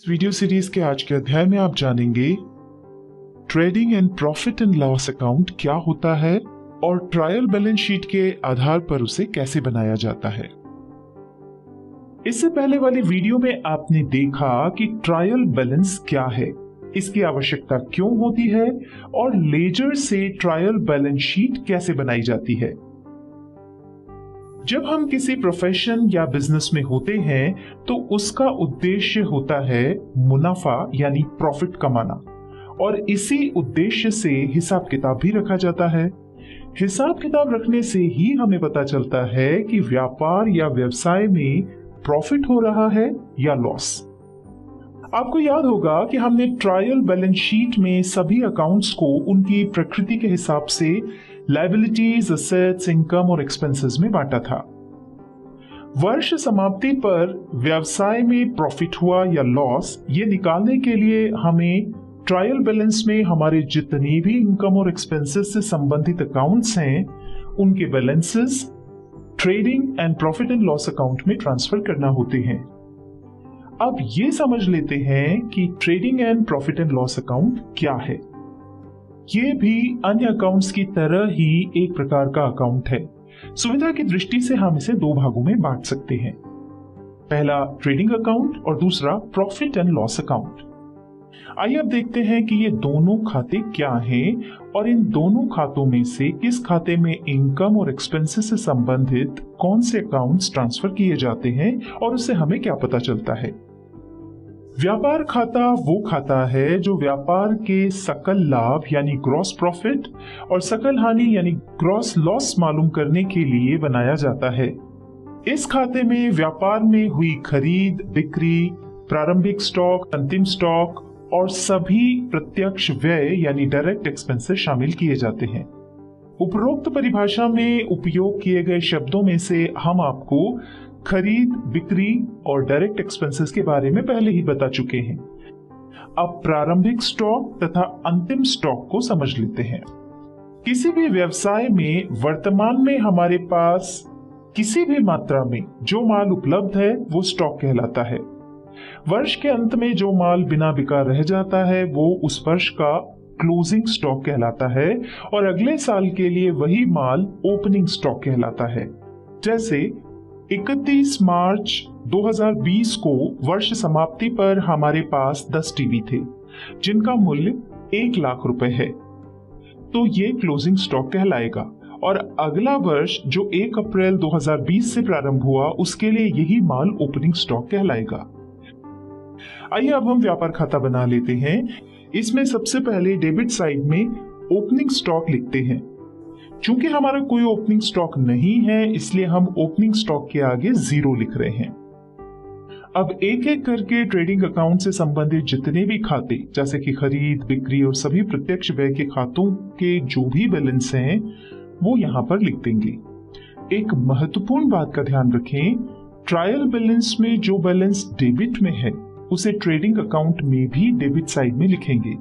इस video series के आज के अध्याय में आप जानेंगे trading and profit and loss account क्या होता है और ट्रायल बैलेंस शीट के आधार पर उसे कैसे बनाया जाता है। इससे पहले वाली वीडियो में आपने देखा कि ट्रायल बैलेंस क्या है, इसकी आवश्यकता क्यों होती है और लेजर से ट्रायल बैलेंस शीट कैसे बनाई जाती है। जब हम किसी प्रोफेशन या बिजनेस में होते हैं तो उसका उद्देश्य होता है मुनाफा यानी प्रॉफिट कमाना, और इसी उद्देश्य से हिसाब किताब भी रखा जाता है। हिसाब किताब रखने से ही हमें पता चलता है कि व्यापार या व्यवसाय में प्रॉफिट हो रहा है या लॉस। आपको याद होगा कि हमने ट्रायल बैलेंस शीट में सभी अकाउंट्स को उनकी प्रकृति के हिसाब से लायबिलिटीज, असेट्स, इनकम और एक्सपेंसेस में बांटा था। वर्ष समाप्ति पर व्यवसाय में प्रॉफिट हुआ या लॉस, ये निकालने के लिए हमें ट्रायल बैलेंस में हमारे जितने भी इनकम और एक्सपेंसेस से संबंधित अकाउंट्स हैं उनके balances trading and profit and loss account में ट्रांसफर करना होते हैं। अब ये समझ लेते हैं कि trading and profit and loss account क्या है। ये भी अन्य अकाउंट्स की तरह ही एक प्रकार का अकाउंट है। सुविधा की दृष्टि से हम इसे दो भागों में बांट सकते हैं, पहला ट्रेडिंग अकाउंट और दूसरा प्रॉफिट एंड लॉस अकाउंट। आइए अब देखते हैं कि ये दोनों खाते क्या हैं और इन दोनों खातों में से किस खाते में इनकम और एक्सपेंसेस से संबंधित कौन से अकाउंट्स ट्रांसफर किए जाते हैं और उससे हमें क्या पता चलता है। व्यापार खाता वो खाता है जो व्यापार के सकल लाभ यानी ग्रॉस प्रॉफिट और सकल हानि यानी ग्रॉस लॉस मालूम करने के लिए बनाया जाता है। इस खाते में व्यापार में हुई खरीद, बिक्री, प्रारंभिक स्टॉक, अंतिम स्टॉक और सभी प्रत्यक्ष व्यय यानी डायरेक्ट एक्सपेंसेस शामिल किए जाते हैं। उपरोक्त परिभाषा में उपयोग किए गए शब्दों में से हम आपको खरीद, बिक्री और डायरेक्ट एक्सपेंसेस के बारे में पहले ही बता चुके हैं। अब प्रारंभिक स्टॉक तथा अंतिम स्टॉक को समझ लेते हैं। किसी भी व्यवसाय में वर्तमान में हमारे पास किसी भी मात्रा में जो माल उपलब्ध है वो स्टॉक कहलाता है। वर्ष के अंत में जो माल बिना बिका रह जाता है वो उस वर्ष का क्लोजिंग स्टॉक कहलाता है और अगले साल के लिए वही माल ओपनिंग स्टॉक कहलाता है। जैसे 31 मार्च 2020 को वर्ष समाप्ति पर हमारे पास 10 टीवी थे जिनका मूल्य 1 लाख रुपए है, तो ये क्लोजिंग स्टॉक कहलाएगा। और अगला वर्ष जो 1 अप्रैल 2020 से प्रारंभ हुआ उसके लिए यही माल ओपनिंग स्टॉक कहलाएगा। आइए अब हम व्यापार खाता बना लेते हैं। इसमें सबसे पहले डेबिट साइड में ओपनिंग स्टॉक लिखते हैं। चूंकि हमारा कोई ओपनिंग स्टॉक नहीं है इसलिए हम ओपनिंग स्टॉक के आगे 0 लिख रहे हैं। अब एक एक करके ट्रेडिंग अकाउंट से संबंधित जितने भी खाते जैसे कि खरीद, बिक्री और सभी प्रत्यक्ष व्यय के खातों के जो भी बैलेंस हैं वो यहां पर लिख देंगे। एक महत्वपूर्ण बात का ध्यान रखें, ट्रायल बैलेंस में जो बैलेंस डेबिट में है उसे ट्रेडिंग अकाउंट में भी डेबिट साइड में लिखेंगे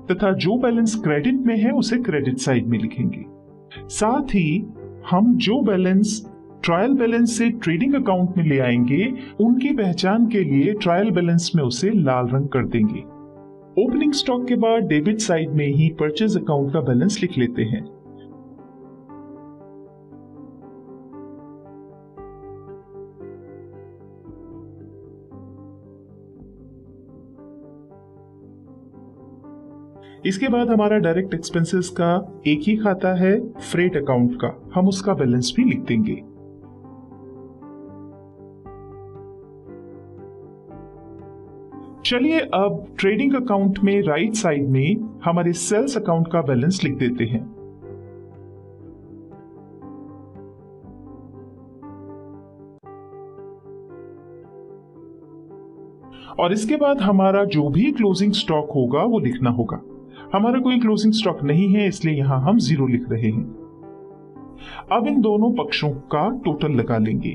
तथा जो बैलेंस क्रेडिट में है उसे क्रेडिट साइड में लिखेंगे। साथ ही हम जो बैलेंस ट्रायल बैलेंस से ट्रेडिंग अकाउंट में ले आएंगे उनकी पहचान के लिए ट्रायल बैलेंस में उसे लाल रंग कर देंगे। ओपनिंग स्टॉक के बाद डेबिट साइड में ही परचेज अकाउंट का बैलेंस लिख लेते हैं। इसके बाद हमारा डायरेक्ट एक्सपेंसेस का एक ही खाता है फ्रेट अकाउंट का, हम उसका बैलेंस भी लिख देंगे। चलिए अब ट्रेडिंग अकाउंट में राइट साइड में हमारे सेल्स अकाउंट का बैलेंस लिख देते हैं। और इसके बाद हमारा जो भी क्लोजिंग स्टॉक होगा वो लिखना होगा। हमारा कोई क्लोजिंग स्टॉक नहीं है इसलिए यहां हम 0 लिख रहे हैं। अब इन दोनों पक्षों का टोटल लगा लेंगे।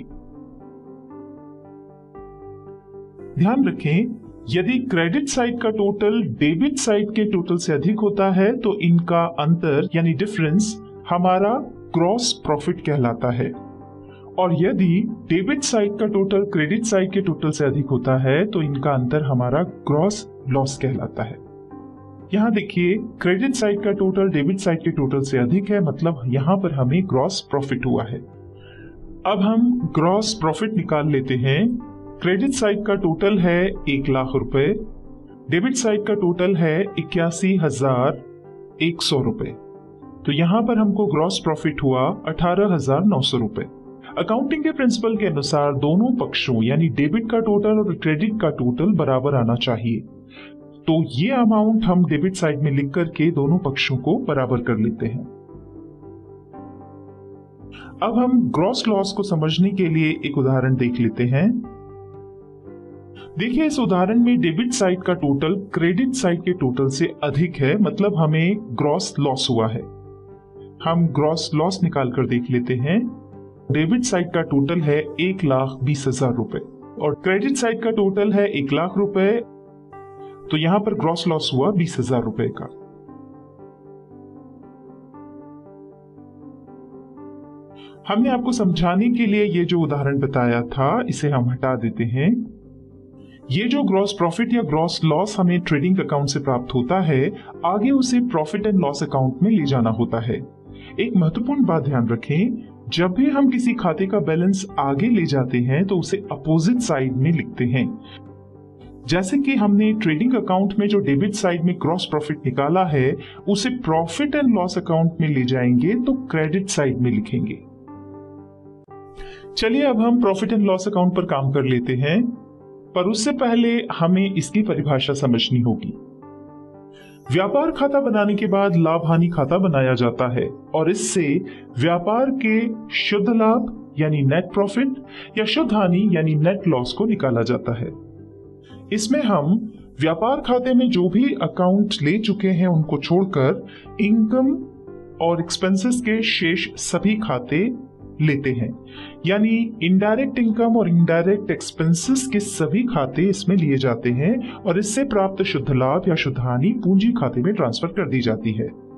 ध्यान रखें, यदि क्रेडिट साइड का टोटल डेबिट साइड के टोटल से अधिक होता है तो इनका अंतर यानी डिफरेंस हमारा ग्रॉस प्रॉफिट कहलाता है और यदि डेबिट साइड का टोटल क्रेडिट साइड के टोटल से अधिक होता है तो इनका अंतर हमारा ग्रॉस लॉस कहलाता है। यहां देखिए, क्रेडिट साइड का टोटल डेबिट साइड के टोटल से अधिक है, मतलब यहां पर हमें ग्रॉस प्रॉफिट हुआ है। अब हम ग्रॉस प्रॉफिट निकाल लेते हैं। क्रेडिट साइड का टोटल है 1,00,000 रुपए, डेबिट साइड का टोटल है 81,100 रुपए। तो यहां पर हमको ग्रॉस प्रॉफिट हुआ 18,900 रुपए। अकाउंटिंग के प्रिंसिपल के अनुसार दोनों पक्षों यानी डेबिट का टोटल और क्रेडिट का टोटल बराबर आना चाहिए। तो ये अमाउंट हम डेबिट साइड में लिख करके दोनों पक्षों को बराबर कर लेते हैं। अब हम ग्रॉस लॉस को समझने के लिए एक उदाहरण देख लेते हैं। देखिए, इस उदाहरण में डेबिट साइड का टोटल क्रेडिट साइड के टोटल से अधिक है, मतलब हमें ग्रॉस लॉस हुआ है। हम ग्रॉस लॉस निकाल कर देख लेते हैं। डेबिट साइड का टोटल है 1,20,000 रुपए और क्रेडिट साइड का टोटल है 1,00,000 रुपए। तो यहां पर ग्रॉस लॉस हुआ 20,000 रुपए का। हमने आपको समझाने के लिए ये जो उदाहरण बताया था इसे हम हटा देते हैं। ये जो ग्रॉस प्रॉफिट या ग्रॉस लॉस हमें ट्रेडिंग अकाउंट से प्राप्त होता है, आगे उसे प्रॉफिट एंड लॉस अकाउंट में ले जाना होता है। एक महत्वपूर्ण बात ध्यान रखें, जब भी हम किसी खाते का बैलेंस आगे ले जाते हैं तो उसे अपोजिट साइड में लिखते हैं। जैसे कि हमने ट्रेडिंग अकाउंट में जो डेबिट साइड में ग्रॉस प्रॉफिट निकाला है उसे प्रॉफिट एंड लॉस अकाउंट में ले जाएंगे तो क्रेडिट साइड में लिखेंगे। चलिए अब हम प्रॉफिट एंड लॉस अकाउंट पर काम कर लेते हैं, पर उससे पहले हमें इसकी परिभाषा समझनी होगी। व्यापार खाता बनाने के बाद लाभ हानि खाता बनाया जाता है और इससे व्यापार के शुद्ध लाभ यानी नेट प्रॉफिट या शुद्ध हानि यानी नेट लॉस को निकाला जाता है। इसमें हम व्यापार खाते में जो भी अकाउंट ले चुके हैं उनको छोड़कर इनकम और एक्सपेंसेस के शेष सभी खाते लेते हैं, यानी इनडायरेक्ट इनकम और इनडायरेक्ट एक्सपेंसेस के सभी खाते इसमें लिए जाते हैं और इससे प्राप्त शुद्ध लाभ या शुद्ध हानि पूंजी खाते में ट्रांसफर कर दी जाती है।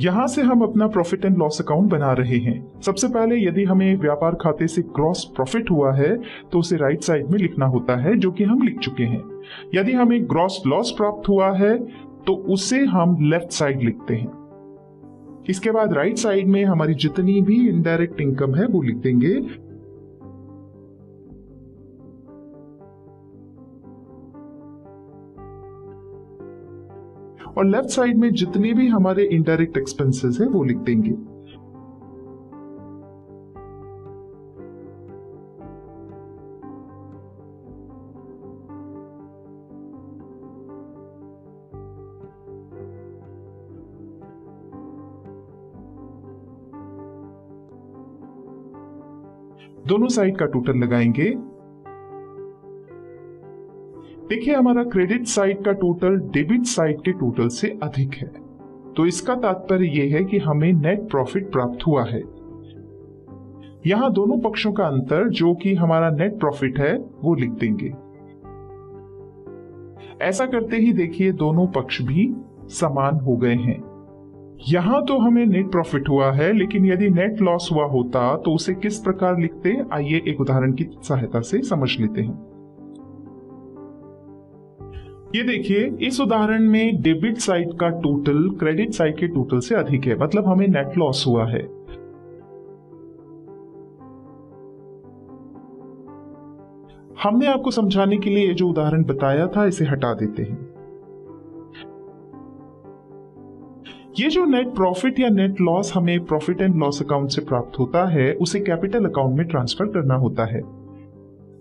यहां से हम अपना प्रॉफिट एंड लॉस अकाउंट बना रहे हैं। सबसे पहले यदि हमें व्यापार खाते से ग्रॉस प्रॉफिट हुआ है तो उसे राइट साइड में लिखना होता है, जो कि हम लिख चुके हैं। यदि हमें ग्रॉस लॉस प्राप्त हुआ है तो उसे हम लेफ्ट साइड लिखते हैं। इसके बाद राइट साइड में हमारी जितनी भी इनडायरेक्ट इनकम है वो लिख देंगे। और लेफ्ट साइड में जितने भी हमारे इनडायरेक्ट एक्सपेंसेस है वो लिख देंगे। दोनों साइड का टोटल लगाएंगे। देखिए, हमारा क्रेडिट साइड का टोटल डेबिट साइड के टोटल से अधिक है, तो इसका तात्पर्य यह है कि हमें नेट प्रॉफिट प्राप्त हुआ है। यहां दोनों पक्षों का अंतर जो कि हमारा नेट प्रॉफिट है वो लिख देंगे। ऐसा करते ही देखिए दोनों पक्ष भी समान हो गए हैं। यहां तो हमें नेट प्रॉफिट हुआ है, लेकिन यदि नेट लॉस हुआ होता तो उसे किस प्रकार लिखते, आइए एक उदाहरण की सहायता से समझ लेते हैं। ये देखिए, इस उदाहरण में डेबिट साइड का टोटल क्रेडिट साइड के टोटल से अधिक है, मतलब हमें नेट लॉस हुआ है। हमने आपको समझाने के लिए ये जो उदाहरण बताया था इसे हटा देते हैं। ये जो नेट प्रॉफिट या नेट लॉस हमें प्रॉफिट एंड लॉस अकाउंट से प्राप्त होता है उसे कैपिटल अकाउंट में ट्रांसफर करना होता है।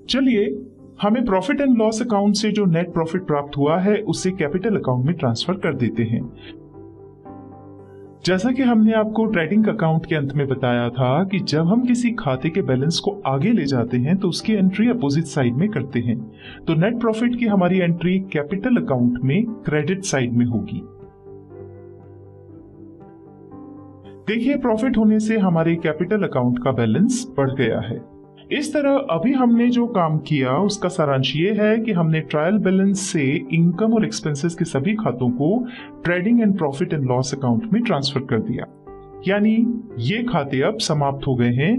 चलिए, हमें प्रॉफिट एंड लॉस अकाउंट से जो नेट प्रॉफिट प्राप्त हुआ है उसे कैपिटल अकाउंट में ट्रांसफर कर देते हैं। जैसा कि हमने आपको ट्रेडिंग अकाउंट के अंत में बताया था कि जब हम किसी खाते के बैलेंस को आगे ले जाते हैं तो उसकी एंट्री अपोजिट साइड में करते हैं, तो नेट प्रॉफिट की हमारी एंट्री कैपिटल अकाउंट में क्रेडिट साइड में होगी। देखिए, प्रॉफिट होने से हमारे कैपिटल अकाउंट का बैलेंस बढ़ गया है। इस तरह अभी हमने जो काम किया उसका सारांश ये है कि हमने ट्रायल बैलेंस से इनकम और एक्सपेंसेस के सभी खातों को trading and profit and loss account में ट्रांसफर कर दिया। यानी ये खाते अब समाप्त हो गए हैं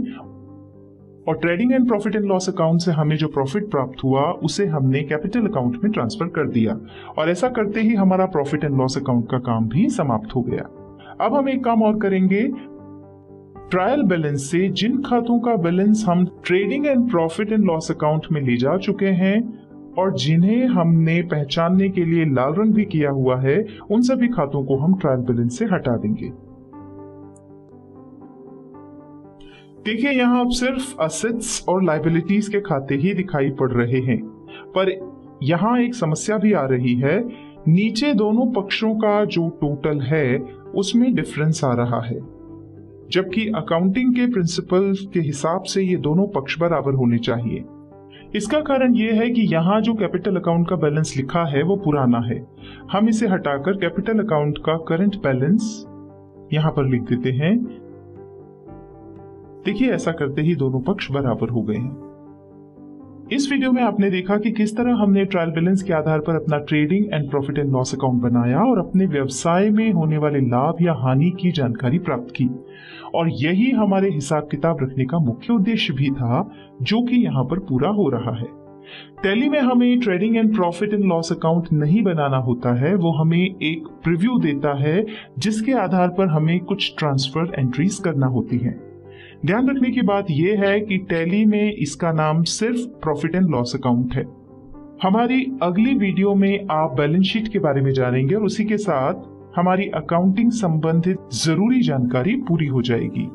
और trading and profit and loss account से हमें जो प्रॉफिट प्राप्त हुआ उसे हमने कैपिटल अकाउंट में ट्रांसफर कर दिया और ऐसा करते ही हमारा प्रॉफिट एंड लॉस अकाउंट का काम भी समाप्त हो गया। अब हम एक काम और करेंगे, ट्रायल बैलेंस से जिन खातों का बैलेंस हम trading and profit and loss account में ले जा चुके हैं और जिन्हें हमने पहचानने के लिए लाल रंग भी किया हुआ है, उन सभी खातों को हम ट्रायल बैलेंस से हटा देंगे। देखिए यहां अब सिर्फ असेट्स और लायबिलिटीज के खाते ही दिखाई पड़ रहे हैं, पर यहां एक समस्या भी आ रही है। नीचे दोनों पक्षों का जो टोटल है उसमें डिफरेंस आ रहा है, जबकि अकाउंटिंग के प्रिंसिपल के हिसाब से ये दोनों पक्ष बराबर होने चाहिए। इसका कारण यह है कि यहाँ जो कैपिटल अकाउंट का बैलेंस लिखा है वो पुराना है। हम इसे हटाकर कैपिटल अकाउंट का करंट बैलेंस यहां पर लिख देते हैं। देखिए ऐसा करते ही दोनों पक्ष बराबर हो गए हैं। इस वीडियो में आपने देखा कि किस तरह हमने ट्रायल बैलेंस के आधार पर अपना trading and profit and loss account बनाया और अपने व्यवसाय में होने वाले लाभ या हानि की जानकारी प्राप्त की, और यही हमारे हिसाब किताब रखने का मुख्य उद्देश्य भी था, जो कि यहाँ पर पूरा हो रहा है। टैली में हमें trading and profit and loss account नहीं बनाना होता है, वो हमें एक प्रीव्यू देता है जिसके आधार पर हमें कुछ ट्रांसफर एंट्रीज करना होती हैं। ध्यान रखने की बात यह है कि टैली में इसका नाम सिर्फ प्रॉफिट एंड लॉस अकाउंट है। हमारी अगली वीडियो में आप बैलेंस शीट के बारे में जानेंगे और उसी के साथ हमारी अकाउंटिंग संबंधित जरूरी जानकारी पूरी हो जाएगी।